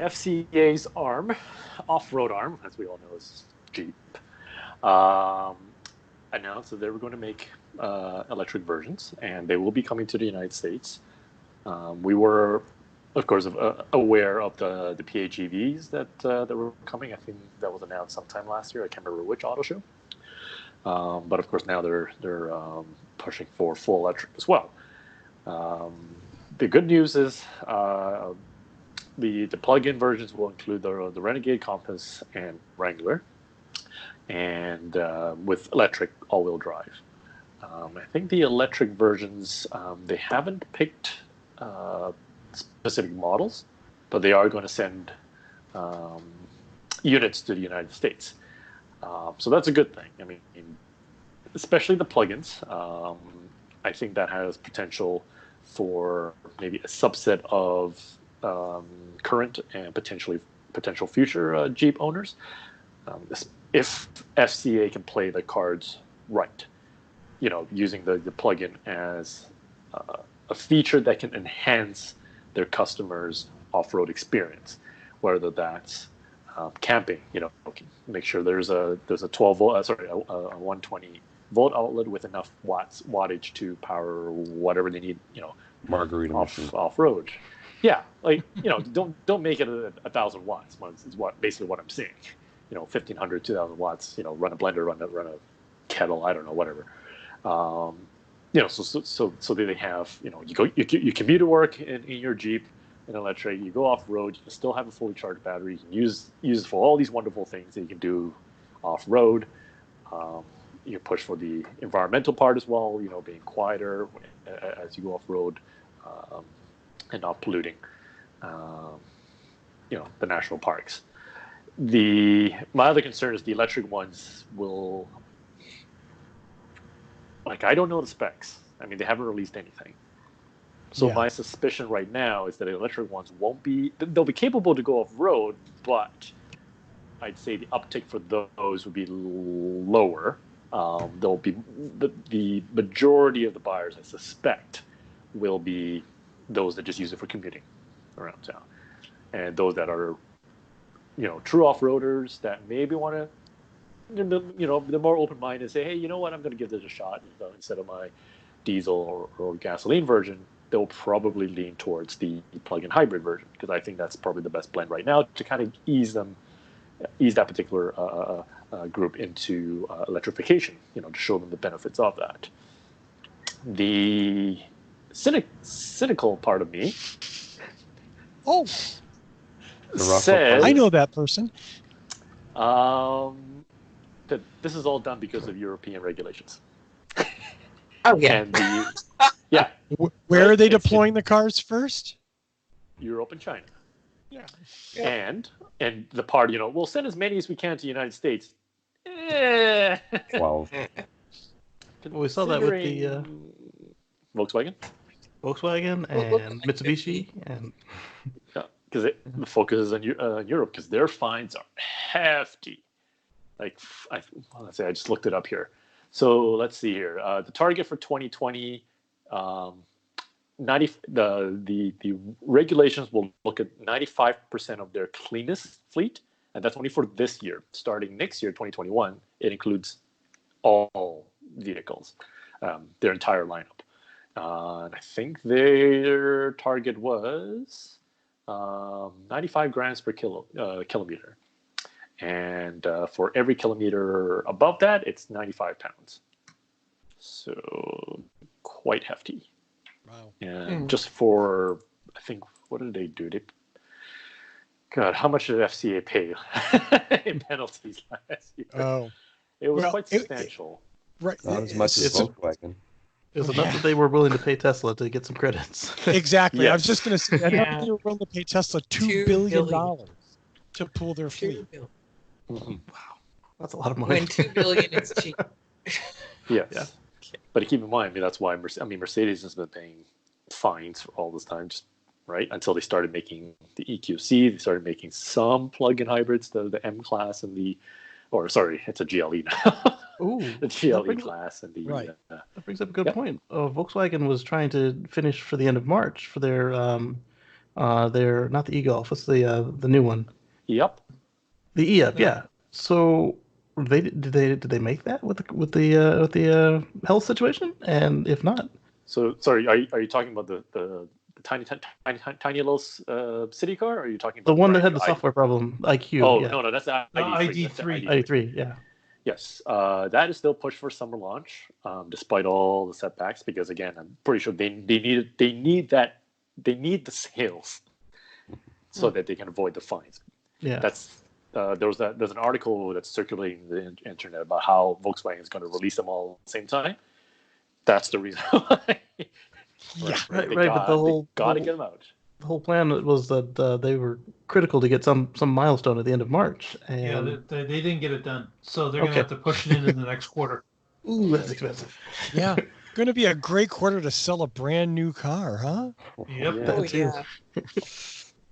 FCA's arm, off-road arm, as we all know is Jeep, um, announced that they were going to make electric versions, and they will be coming to the United States. We were, of course, aware of the PHEVs that were coming. I think that was announced sometime last year. I can't remember which auto show. But of course, now they're pushing for full electric as well. The good news is the plug-in versions will include the Renegade, Compass, and Wrangler, and with electric all-wheel drive. I think the electric versions, they haven't picked specific models, but they are going to send units to the United States. So that's a good thing. I mean, especially the plugins. I think that has potential for maybe a subset of current and potential future Jeep owners. If FCA can play the cards right, using the plug-in as a feature that can enhance their customers' off-road experience, whether that's camping, make sure there's a 12 volt, a 120 volt outlet with enough wattage to power whatever they need, margarita off road. Yeah, don't make it 1,000 watts. Is basically what I'm saying. 1,500, 2,000 watts. Run a blender, run a kettle. I don't know, whatever. So they have, you commute to work in your Jeep in electric, you go off road, you can still have a fully charged battery, you can use it for all these wonderful things that you can do off road. You push for the environmental part as well, being quieter as you go off road, and not polluting, the national parks. My other concern is the electric ones will, I don't know the specs. I mean, they haven't released anything. So my suspicion right now is that the electric ones they'll be capable to go off road, but I'd say the uptake for those would be lower. There'll be the majority of the buyers, I suspect, will be those that just use it for commuting around town, and those that are, true off-roaders that maybe want to, they're more open-minded and say, hey, you know what, I'm going to give this a shot instead of my diesel or gasoline version. They'll probably lean towards the plug-in hybrid version, because I think that's probably the best blend right now to kind of ease that particular group into electrification, to show them the benefits of that. The cynical part of me says, I know that person. That this is all done because of European regulations. Oh, yeah. And where are they deploying the cars first? Europe and China. Yeah. And the part, we'll send as many as we can to the United States. 12. Well, we saw that with the Volkswagen and Mitsubishi, and because the focus is on Europe, because their fines are hefty. I just looked it up here. So let's see here. The target for 2020, the regulations will look at 95% of their cleanest fleet, and that's only for this year. Starting next year, 2021, it includes all vehicles, their entire lineup. And I think their target was 95 grams per kilometer. And for every kilometer above that, it's 95 pounds. So quite hefty. Wow. And just for, I think, what did they do? God, how much did FCA pay in penalties last year? Oh. It was quite substantial. Right. Not as much as Volkswagen. it was enough that they were willing to pay Tesla to get some credits. Exactly. Yes. I was just going to say, I know they were willing to pay Tesla $2 billion to pull their fleet. Mm-hmm. Wow, that's a lot of money. When $2 billion is cheap. Yes. Yeah. But keep in mind, that's why Mercedes has been paying fines for all this time, just right until they started making the EQC. They started making some plug-in hybrids, the M class and it's a GLE now. Ooh, the GLE class and the right. That brings up a good point. Volkswagen was trying to finish for the end of March for their They're not the e-Golf. What's the new one? Yep. The e-Up, yeah. So did they make that with the health situation? And if not, So sorry, are you talking about the tiny little city car? Or are you talking the about one that brand had new the software problem, IQ? Oh, Yeah, no, that's the No, ID3. That's the ID3. ID3. Yeah. Yes, that is still pushed for summer launch, despite all the setbacks. Because again, I'm pretty sure they need the sales so that they can avoid the fines. Yeah. That's there's an article that's circulating the internet about how Volkswagen is going to release them all at the same time. That's the reason why. Yeah. Right. They But got to get them out. the whole plan was that they were critical to get some milestone at the end of March. And Yeah, they didn't get it done, so they're gonna Okay. have to push it into the next quarter. ooh, that's expensive. Yeah. Going to be a great quarter to sell a brand new car, huh? Yep. Yeah. Oh, That too. yeah.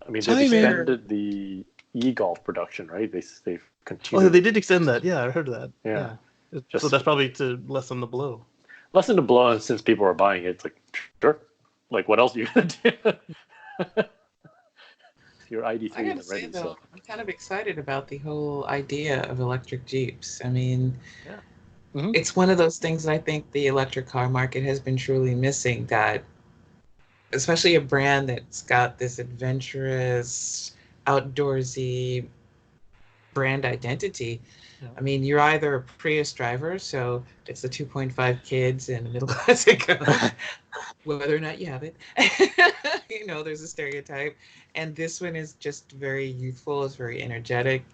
I mean, they've Timing. extended the e-golf production, right? They've Oh, continued. they did extend that. Yeah, I heard that. Yeah. So Just- that's probably to lessen the blow. Lessen the blow, and since people are buying it, it's like, sure. Like, what else are you gonna do? Your ID3 I gotta isn't say ready, though, so I'm kind of excited about the whole idea of electric Jeeps. I mean, Yeah. Mhm. it's one of those things that I think the electric car market has been truly missing. That, especially a brand that's got this adventurous, outdoorsy brand identity. Yeah. I mean, you're either a Prius driver, so it's the 2.5 kids and a middle class income, whether or not you have it. There's a stereotype. And this one is just very youthful, it's very energetic,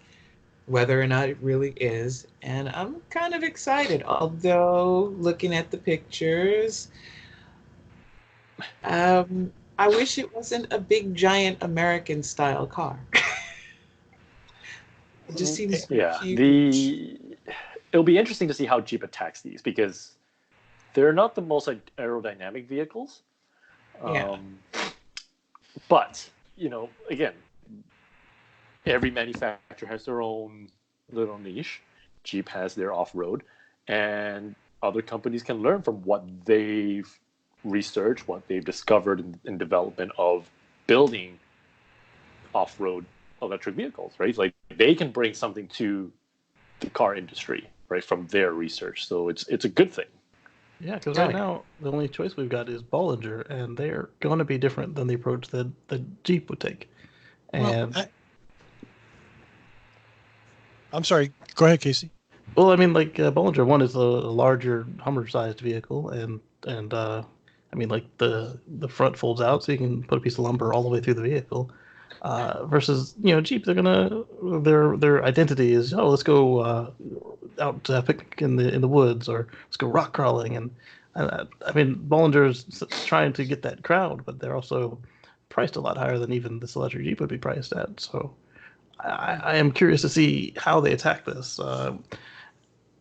whether or not it really is. And I'm kind of excited, although looking at the pictures, I wish it wasn't a big, giant American style car. It just seems yeah. huge. It'll be interesting to see how Jeep attacks these, because they're not the most aerodynamic vehicles. Yeah. But again, every manufacturer has their own little niche. Jeep has their off-road, and other companies can learn from what they've researched, what they've discovered in development of building off-road electric vehicles, right? Like, they can bring something to the car industry, right, from their research. So it's a good thing. Yeah, because Oh, right yeah. now the only choice we've got is Bollinger, and they're going to be different than the approach that Jeep would take. And Well, I'm sorry. Go ahead, Casey. well, I mean, like Bollinger One is a larger Hummer-sized vehicle, and I mean, like the front folds out so you can put a piece of lumber all the way through the vehicle. Versus Jeep, their identity is, oh, let's go out to a picnic in the woods, or let's go rock crawling. And I mean, Bollinger's trying to get that crowd, but they're also priced a lot higher than even this electric Jeep would be priced at. So I am curious to see how they attack this,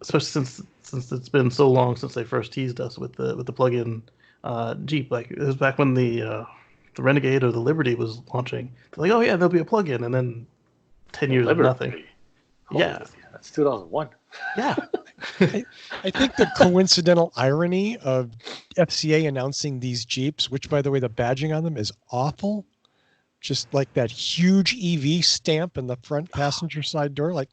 especially since it's been so long since they first teased us with the plug-in Jeep. Like, it was back when the Renegade or the Liberty was launching. They're like, oh yeah, there'll be a plug-in, and then 10 years of nothing. Yeah. That's 2001. Yeah. I think the coincidental irony of FCA announcing these Jeeps, which, by the way, the badging on them is awful, just like that huge EV stamp in the front passenger side door. Like,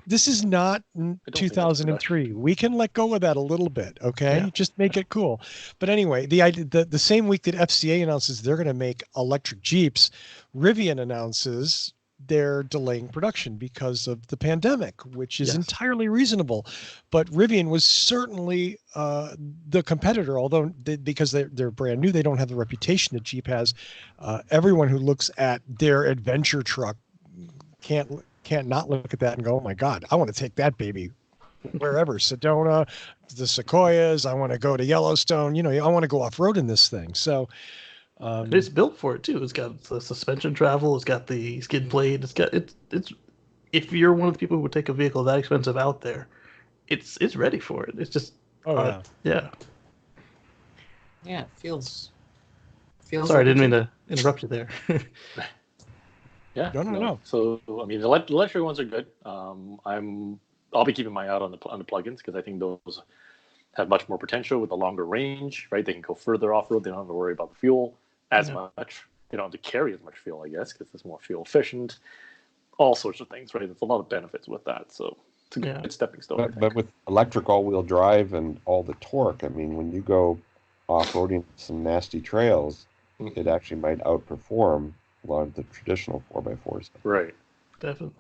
this is not think that's 2003. We can let go of that a little bit, okay? Yeah. Just make it cool. But anyway, the same week that FCA announces they're going to make electric Jeeps, Rivian announces they're delaying production because of the pandemic, which is Yes. entirely reasonable. But Rivian was certainly the competitor, although because they're brand new, they don't have the reputation that Jeep has. Everyone who looks at their adventure truck can't not look at that and go, oh my God, I want to take that baby wherever. Sedona, the Sequoias, I want to go to Yellowstone. I want to go off-road in this thing. So It's built for it too. It's got the suspension travel. It's got the skid plate. It's if you're one of the people who would take a vehicle that expensive out there, it's ready for it. It's just yeah. Yeah, it feels. Sorry, I like didn't mean to interrupt you there. Yeah. No. So I mean, the electric ones are good. I'll be keeping my eye out on the plugins, because I think those have much more potential with a longer range, right? They can go further off road. They don't have to worry about the fuel as much. you don't have to carry as much fuel, I guess, because it's more fuel efficient. All sorts of things, right? There's a lot of benefits with that, so it's a good stepping stone. But with electric all-wheel drive and all the torque, I mean, when you go off-roading some nasty trails, it actually might outperform a lot of the traditional 4x4s. Right. Definitely.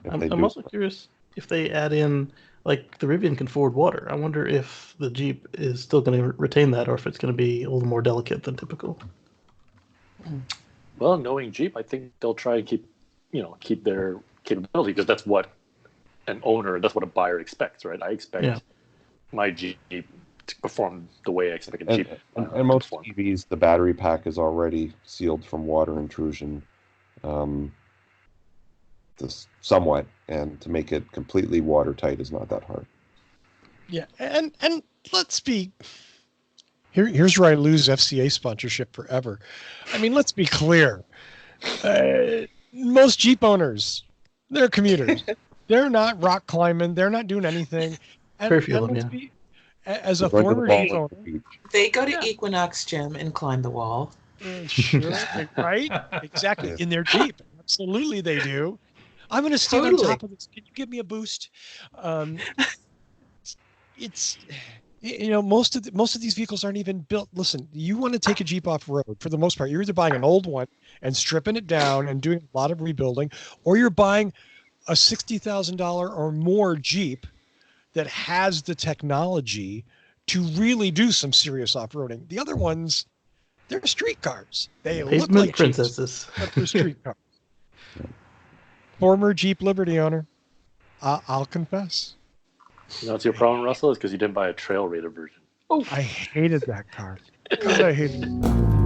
If I'm, they I'm do. also curious if they add in, like, the Rivian can forward water. I wonder if the Jeep is still going to retain that, or if it's going to be a little more delicate than typical. Well, knowing Jeep, I think they'll try to keep their capability, because that's what an owner, that's what a buyer expects, right? I expect my Jeep to perform the way I expect a Jeep and most to perform. EVs, the battery pack is already sealed from water intrusion, somewhat, and to make it completely watertight is not that hard. Yeah, and let's be here's where I lose FCA sponsorship forever. I mean, let's be clear. Most Jeep owners, they're commuters. They're not rock climbing. They're not doing anything. And, Very few of them, let's yeah. be, as They're a going to the former mall Jeep and owner, the beach. They go to Equinox Gym and climb the wall. sure, right? Exactly. In their Jeep. Absolutely, they do. I'm going to stand on Totally. top of this. Can you give me a boost? It's most of these vehicles aren't even built. Listen, you want to take a Jeep off road, for the most part, you're either buying an old one and stripping it down and doing a lot of rebuilding, or you're buying a $60,000 or more Jeep that has the technology to really do some serious off-roading. The other ones, they're street cars. They look Pavement like Jeeps, princesses. but they're street cars. Former Jeep Liberty owner, I'll confess. You know what's your problem, Russell? Is because you didn't buy a Trail Raider version. I hated that car. God, I hated it.